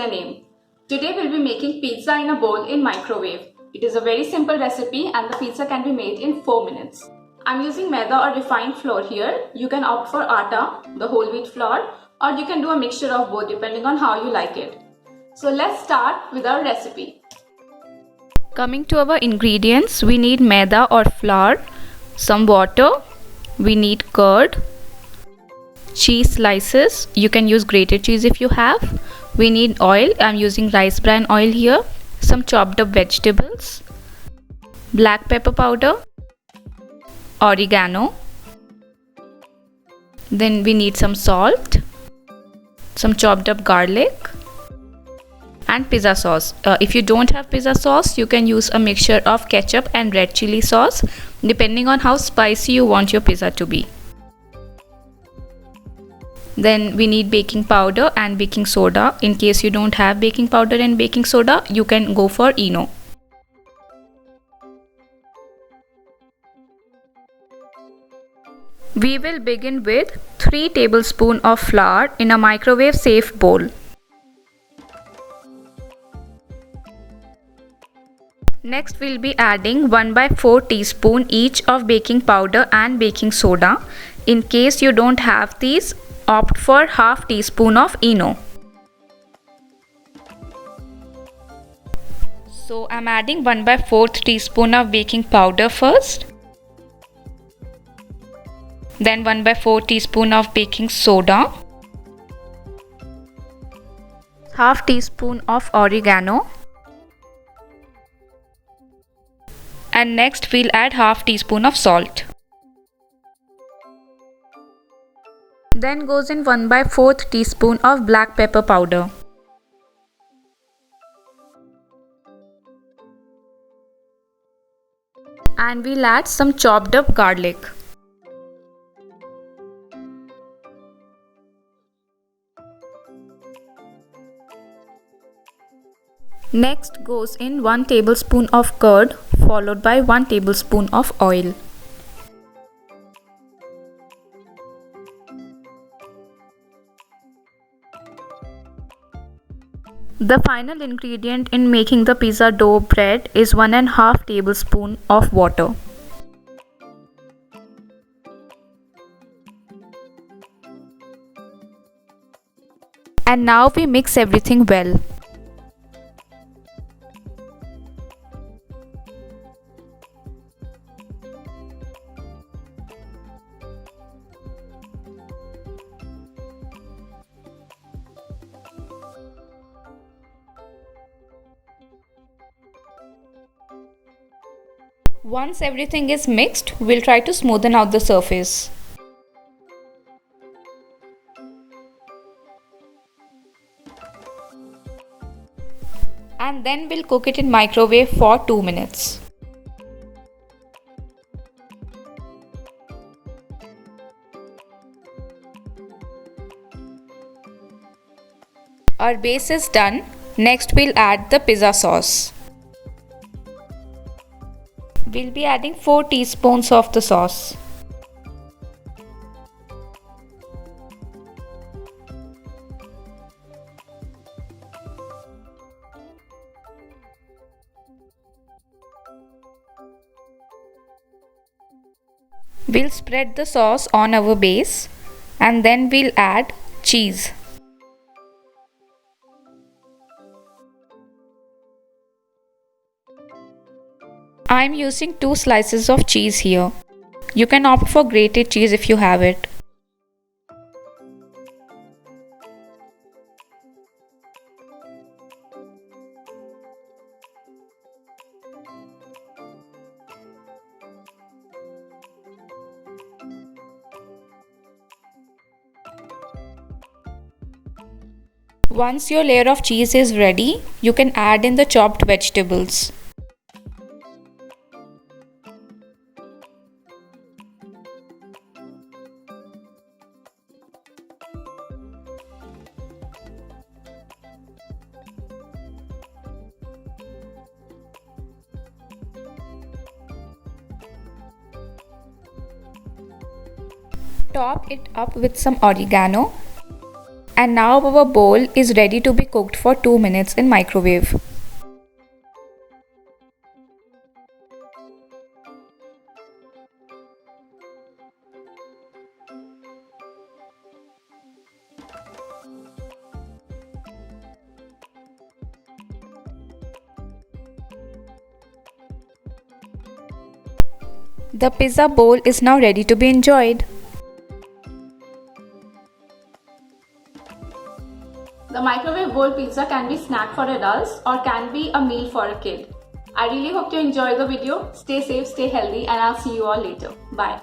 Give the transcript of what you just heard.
a name. Today we'll be making pizza in a bowl in microwave. It is a very simple recipe and the pizza can be made in 4 minutes. I'm using maida or refined flour here. You can opt for atta, the whole wheat flour, or you can do a mixture of both depending on how you like it. So let's start with our recipe. Coming to our ingredients, we need maida or flour, some water, we need curd, cheese slices, you can use grated cheese if you have. We need oil, I'm using rice bran oil here, some chopped up vegetables, black pepper powder, oregano, then we need some salt, some chopped up garlic and pizza sauce. If you don't have pizza sauce, you can use a mixture of ketchup and red chili sauce depending on how spicy you want your pizza to be. Then we need baking powder and baking soda. In case you don't have baking powder and baking soda, you can go for Eno. We will begin with 3 tablespoons of flour in a microwave safe bowl. Next we'll be adding 1/4 teaspoon each of baking powder and baking soda. In case you don't have these, opt for half teaspoon of Eno. So I'm adding 1/4 teaspoon of baking powder first. Then 1/4 teaspoon of baking soda. Half teaspoon of oregano. And next we'll add half teaspoon of salt. Then goes in 1/4 teaspoon of black pepper powder. And we'll add some chopped up garlic. Next goes in 1 tablespoon of curd followed by 1 tablespoon of oil. The final ingredient in making the pizza dough bread is 1/2 tablespoon of water. And now we mix everything well. Once everything is mixed, we'll try to smoothen out the surface. And then we'll cook it in microwave for 2 minutes. Our base is done. Next we'll add the pizza sauce. We'll be adding 4 teaspoons of the sauce. We'll spread the sauce on our base and then we'll add cheese. I'm using 2 slices of cheese here. You can opt for grated cheese if you have it. Once your layer of cheese is ready, you can add in the chopped vegetables. Top it up with some oregano And now our bowl is ready to be cooked for 2 minutes in microwave. The pizza bowl is now ready to be enjoyed. The microwave bowl pizza can be snack for adults or can be a meal for a kid. I really hope you enjoy the video. Stay safe, stay healthy, and I'll see you all later. Bye.